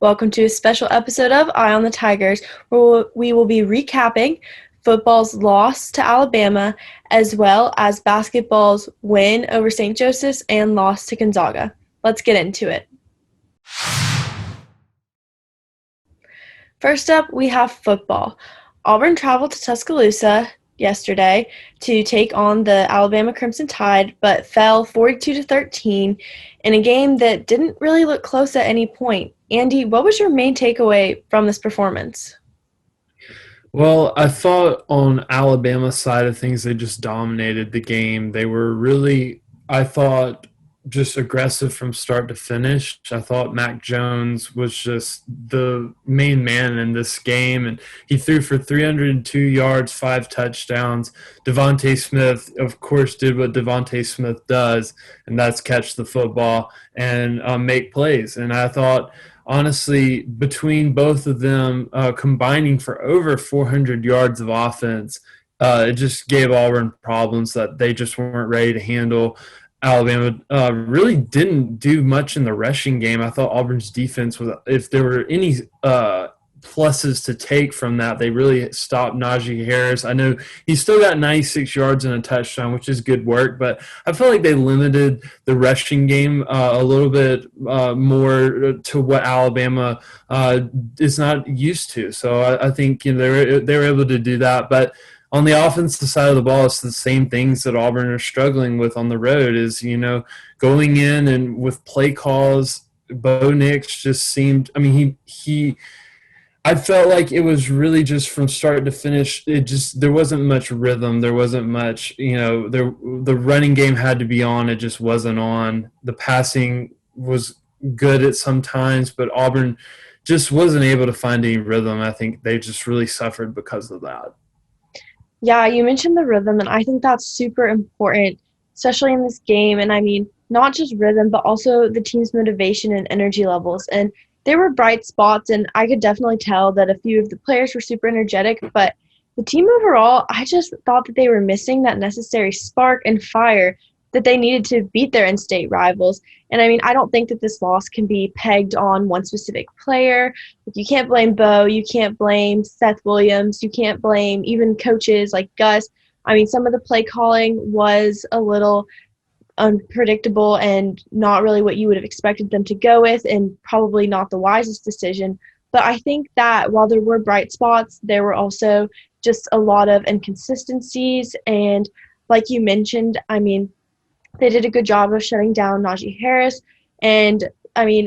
Welcome to a special episode of Eye on the Tigers, where we will be recapping football's loss to Alabama, as well as basketball's win over St. Joseph's and loss to Gonzaga. Let's get into it. First up, we have football. Auburn traveled to Tuscaloosa yesterday to take on the Alabama Crimson Tide, but fell 42-13 in a game that didn't really look close at any point. Andy, what was your main takeaway from this performance? Well, I thought on Alabama's side of things, they just dominated the game. They were really, I thought, just aggressive from start to finish. I thought Mac Jones was just the main man in this game, and he threw for 302 yards, 5 touchdowns. Devontae Smith, of course, did what Devontae Smith does, and that's catch the football and make plays. And I thought, honestly, between both of them combining for over 400 yards of offense, it just gave Auburn problems that they just weren't ready to handle. Alabama really didn't do much in the rushing game. I thought Auburn's defense was, if there were any pluses to take from that, they really stopped Najee Harris. I know he still got 96 yards and a touchdown, which is good work, but I feel like they limited the rushing game a little bit more to what Alabama is not used to. So I think they were able to do that, but on the offensive side of the ball, it's the same things that Auburn are struggling with on the road is, going in and with play calls. Bo Nix just seemed, I felt like it was really just from start to finish. There wasn't much rhythm. There wasn't much, the running game had to be on. It just wasn't on. The passing was good at some times, but Auburn just wasn't able to find any rhythm. I think they just really suffered because of that. Yeah, you mentioned the rhythm, and I think that's super important, especially in this game. And not just rhythm, but also the team's motivation and energy levels. And there were bright spots, and I could definitely tell that a few of the players were super energetic. But the team overall, I just thought that they were missing that necessary spark and fire that they needed to beat their in-state rivals. And I don't think that this loss can be pegged on one specific player. You can't blame Bo. You can't blame Seth Williams. You can't blame even coaches like Gus. Some of the play calling was a little unpredictable and not really what you would have expected them to go with, and probably not the wisest decision. But I think that while there were bright spots, there were also just a lot of inconsistencies. And like you mentioned, they did a good job of shutting down Najee Harris. And,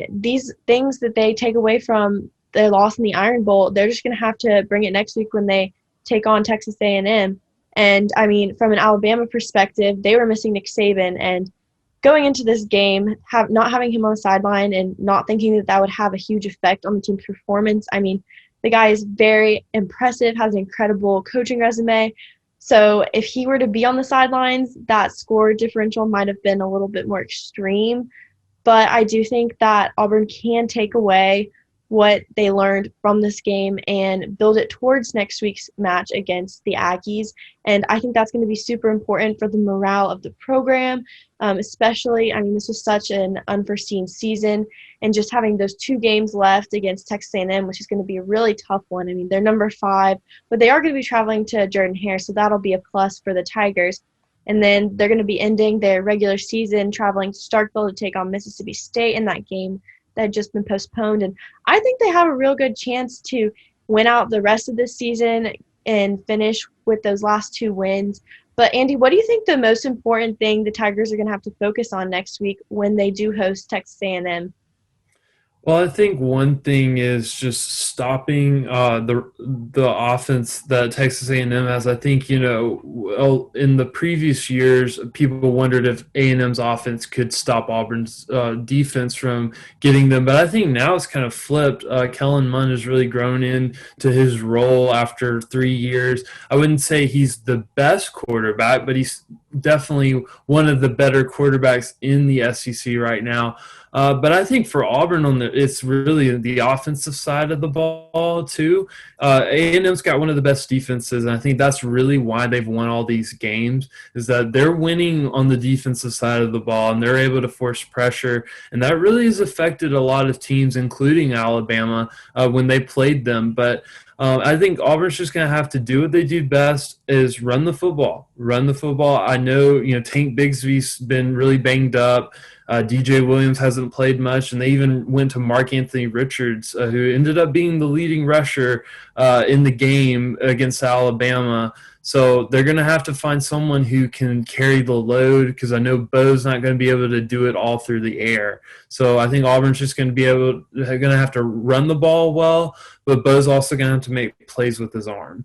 these things that they take away from their loss in the Iron Bowl, they're just going to have to bring it next week when they take on Texas A&M. And, from an Alabama perspective, they were missing Nick Saban. And going into this game, not having him on the sideline and not thinking that would have a huge effect on the team's performance. The guy is very impressive, has an incredible coaching resume. So if he were to be on the sidelines, that score differential might have been a little bit more extreme. But I do think that Auburn can take away what they learned from this game and build it towards next week's match against the Aggies. And I think that's going to be super important for the morale of the program, especially, this was such an unforeseen season. And just having those 2 games left against Texas A&M, which is going to be a really tough one. They're number 5, but they are going to be traveling to Jordan-Hare, so that'll be a plus for the Tigers. And then they're going to be ending their regular season traveling to Starkville to take on Mississippi State in that game that had just been postponed. And I think they have a real good chance to win out the rest of this season and finish with those last 2 wins. But, Andy, what do you think the most important thing the Tigers are going to have to focus on next week when they do host Texas A&M? Well, I think one thing is just stopping the offense that Texas A&M has. I think in the previous years, people wondered if A&M's offense could stop Auburn's defense from getting them. But I think now it's kind of flipped. Kellen Mond has really grown into his role after 3 years. I wouldn't say he's the best quarterback, but he's definitely one of the better quarterbacks in the SEC right now. But I think for Auburn, it's really the offensive side of the ball too. A&M's got one of the best defenses, and I think that's really why they've won all these games. Is that they're winning on the defensive side of the ball, and they're able to force pressure, and that really has affected a lot of teams, including Alabama, when they played them. But I think Auburn's just going to have to do what they do best: is run the football. Run the football. I know Tank Bigsby's been really banged up. DJ Williams hasn't played much, and they even went to Mark Anthony Richards, who ended up being the leading rusher in the game against Alabama. So they're going to have to find someone who can carry the load, because I know Bo's not going to be able to do it all through the air. So I think Auburn's just going to have to run the ball well, but Bo's also going to have to make plays with his arm.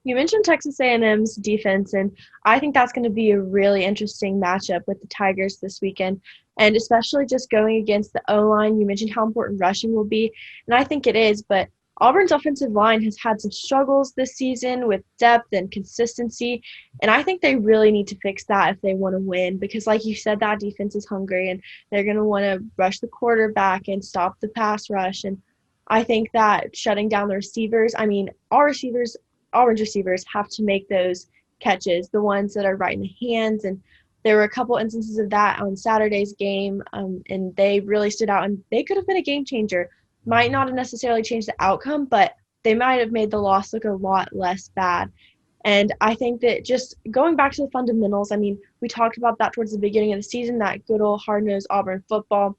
You mentioned Texas A&M's defense, and I think that's going to be a really interesting matchup with the Tigers this weekend, and especially just going against the O-line. You mentioned how important rushing will be, and I think it is, but Auburn's offensive line has had some struggles this season with depth and consistency, and I think they really need to fix that if they want to win, because like you said, that defense is hungry, and they're going to want to rush the quarterback and stop the pass rush, and I think that shutting down the receivers, Auburn's receivers have to make those catches, the ones that are right in the hands. And there were a couple instances of that on Saturday's game, and they really stood out. And they could have been a game changer. Might not have necessarily changed the outcome, but they might have made the loss look a lot less bad. And I think that just going back to the fundamentals, we talked about that towards the beginning of the season, that good old hard-nosed Auburn football.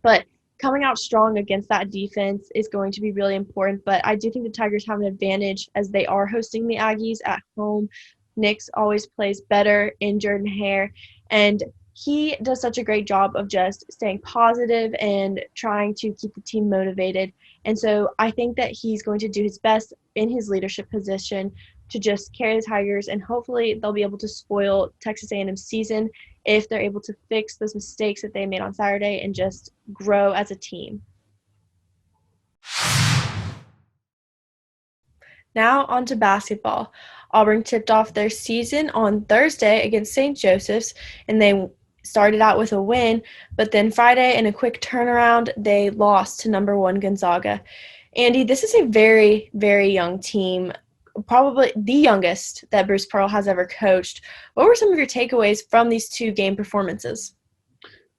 But coming out strong against that defense is going to be really important, but I do think the Tigers have an advantage as they are hosting the Aggies at home. Nix always plays better in Jordan-Hare, and he does such a great job of just staying positive and trying to keep the team motivated. And so I think that he's going to do his best in his leadership position to just carry the Tigers, and hopefully they'll be able to spoil Texas A&M's season if they're able to fix those mistakes that they made on Saturday and just grow as a team. Now on to basketball. Auburn tipped off their season on Thursday against St. Joseph's, and they started out with a win, but then Friday, in a quick turnaround, they lost to number 1 Gonzaga. Andy, this is a very, very young team, probably the youngest that Bruce Pearl has ever coached. What were some of your takeaways from these 2 game performances?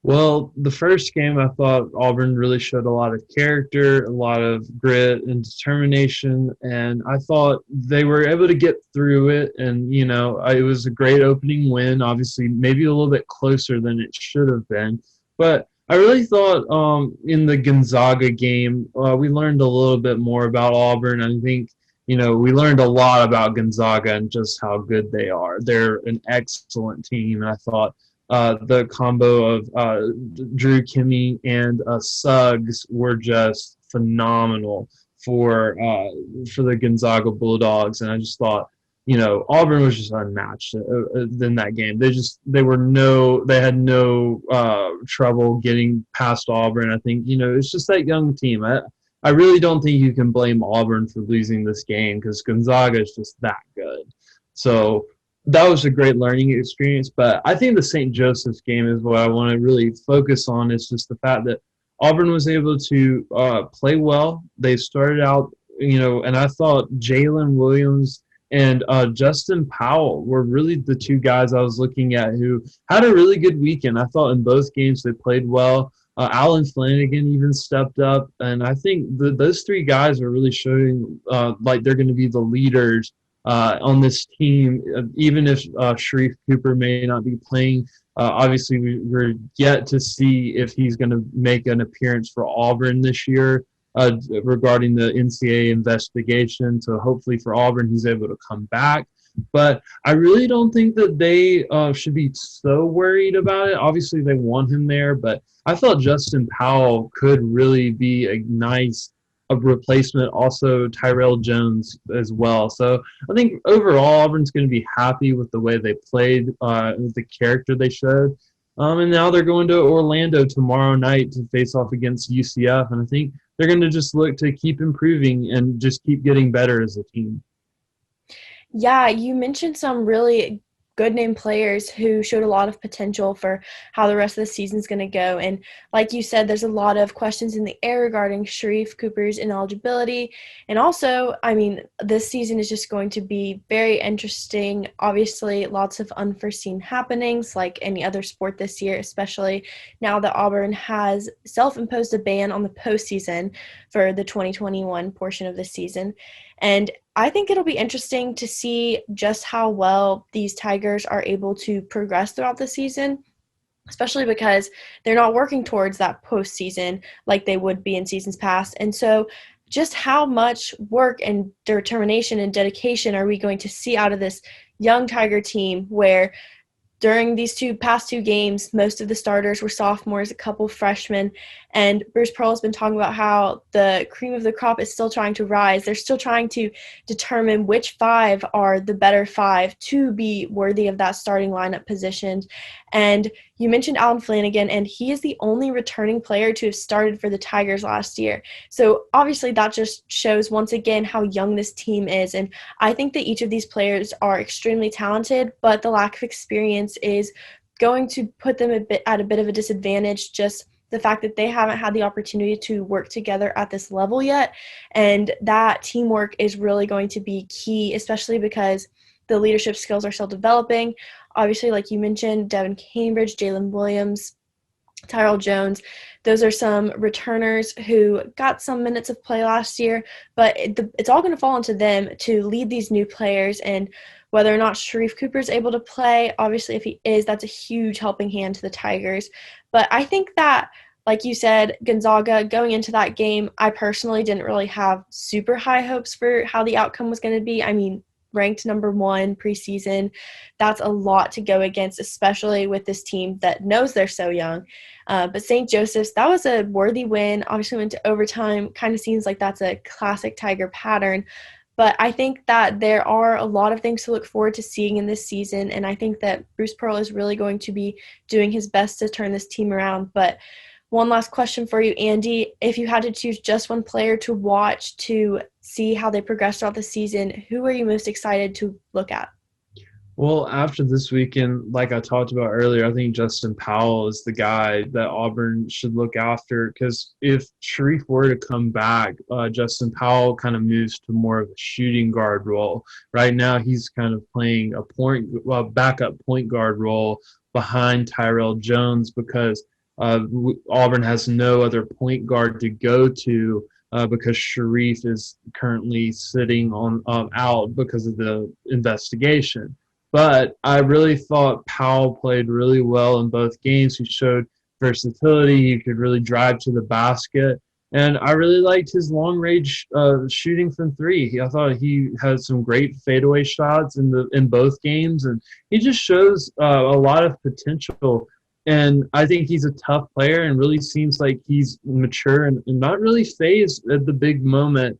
Well, the first game, I thought Auburn really showed a lot of character, a lot of grit and determination, and I thought they were able to get through it. And, it was a great opening win, obviously maybe a little bit closer than it should have been. But I really thought in the Gonzaga game, we learned a little bit more about Auburn. I think, we learned a lot about Gonzaga and just how good they are. They're an excellent team, and I thought the combo of Drew Kimmey and Suggs were just phenomenal for the Gonzaga Bulldogs, and I just thought, Auburn was just unmatched in that game. They had no trouble getting past Auburn. I think it's just that young team. I really don't think you can blame Auburn for losing this game, because Gonzaga is just that good. So that was a great learning experience. But I think the St. Joseph's game is what I want to really focus on, is just the fact that Auburn was able to play well. They started out, and I thought Jalen Williams and Justin Powell were really the 2 guys I was looking at who had a really good weekend. I thought in both games they played well. Alan Flanagan even stepped up, and I think those 3 guys are really showing like they're going to be the leaders on this team, even if Sharif Cooper may not be playing. Obviously, we're yet to see if he's going to make an appearance for Auburn this year regarding the NCAA investigation. So hopefully for Auburn, he's able to come back. But I really don't think that they should be so worried about it. Obviously, they want him there, but I thought Justin Powell could really be a nice replacement. Also, Tyrell Jones as well. So I think overall, Auburn's going to be happy with the way they played, with the character they showed. And now they're going to Orlando tomorrow night to face off against UCF. And I think they're going to just look to keep improving and just keep getting better as a team. Yeah, you mentioned some really good name players who showed a lot of potential for how the rest of the season is going to go. And like you said, there's a lot of questions in the air regarding Sharife Cooper's ineligibility. And also, I mean, this season is just going to be very interesting. Obviously, lots of unforeseen happenings like any other sport this year, especially now that Auburn has self-imposed a ban on the postseason for the 2021 portion of the season. And I think it'll be interesting to see just how well these Tigers are able to progress throughout the season, especially because they're not working towards that postseason like they would be in seasons past. And so just how much work and determination and dedication are we going to see out of this young Tiger team where during these past two games, most of the starters were sophomores, a couple freshmen, and Bruce Pearl has been talking about how the cream of the crop is still trying to rise. They're still trying to determine which five are the better five to be worthy of that starting lineup position. And you mentioned Allen Flanigan, and he is the only returning player to have started for the Tigers last year. So obviously that just shows once again how young this team is. And I think that each of these players are extremely talented, but the lack of experience is going to put them at a bit of a disadvantage, just the fact that they haven't had the opportunity to work together at this level yet. And that teamwork is really going to be key, especially because the leadership skills are still developing. Obviously, like you mentioned, Devin Cambridge, Jalen Williams, Tyrell Jones, those are some returners who got some minutes of play last year, but it's all going to fall into them to lead these new players. And whether or not Sharife Cooper is able to play, obviously if he is, that's a huge helping hand to the Tigers. But I think that, like you said, Gonzaga, going into that game, I personally didn't really have super high hopes for how the outcome was going to be. I mean, ranked number one preseason, that's a lot to go against, especially with this team that knows they're so young. But St. Joseph's, that was a worthy win. Obviously went to overtime. Kind of seems like that's a classic Tiger pattern. But I think that there are a lot of things to look forward to seeing in this season, and I think that Bruce Pearl is really going to be doing his best to turn this team around. But one last question for you, Andy. If you had to choose just one player to watch to see how they progress throughout the season, who are you most excited to look at? Well, after this weekend, like I talked about earlier, I think Justin Powell is the guy that Auburn should look after, because if Sharife were to come back, Justin Powell kind of moves to more of a shooting guard role. Right now, he's kind of playing a backup point guard role behind Tyrell Jones because Auburn has no other point guard to go to. Because Sharife is currently sitting on out because of the investigation. But I really thought Powell played really well in both games. He showed versatility. He could really drive to the basket. And I really liked his long-range shooting from three. I thought he had some great fadeaway shots in both games. And he just shows a lot of potential. And I think he's a tough player and really seems like he's mature and not really phased at the big moment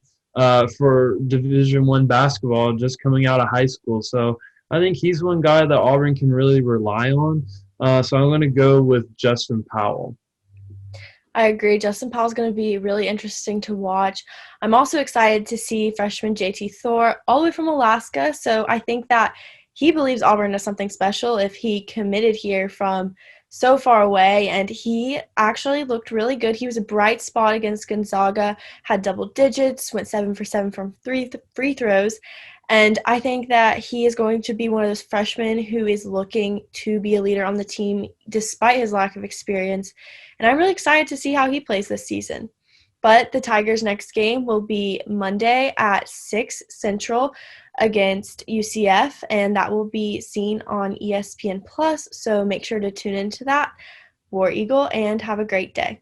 for Division I basketball, just coming out of high school. So I think he's one guy that Auburn can really rely on. So I'm going to go with Justin Powell. I agree. Justin Powell is going to be really interesting to watch. I'm also excited to see freshman JT Thor all the way from Alaska. So I think that he believes Auburn is something special if he committed here from so far away, and he actually looked really good. He was a bright spot against Gonzaga, had double digits, went 7 for 7 from free throws, and I think that he is going to be one of those freshmen who is looking to be a leader on the team despite his lack of experience, and I'm really excited to see how he plays this season. But the Tigers' next game will be Monday at 6 Central against UCF, and that will be seen on ESPN+, so make sure to tune into that. War Eagle, and have a great day.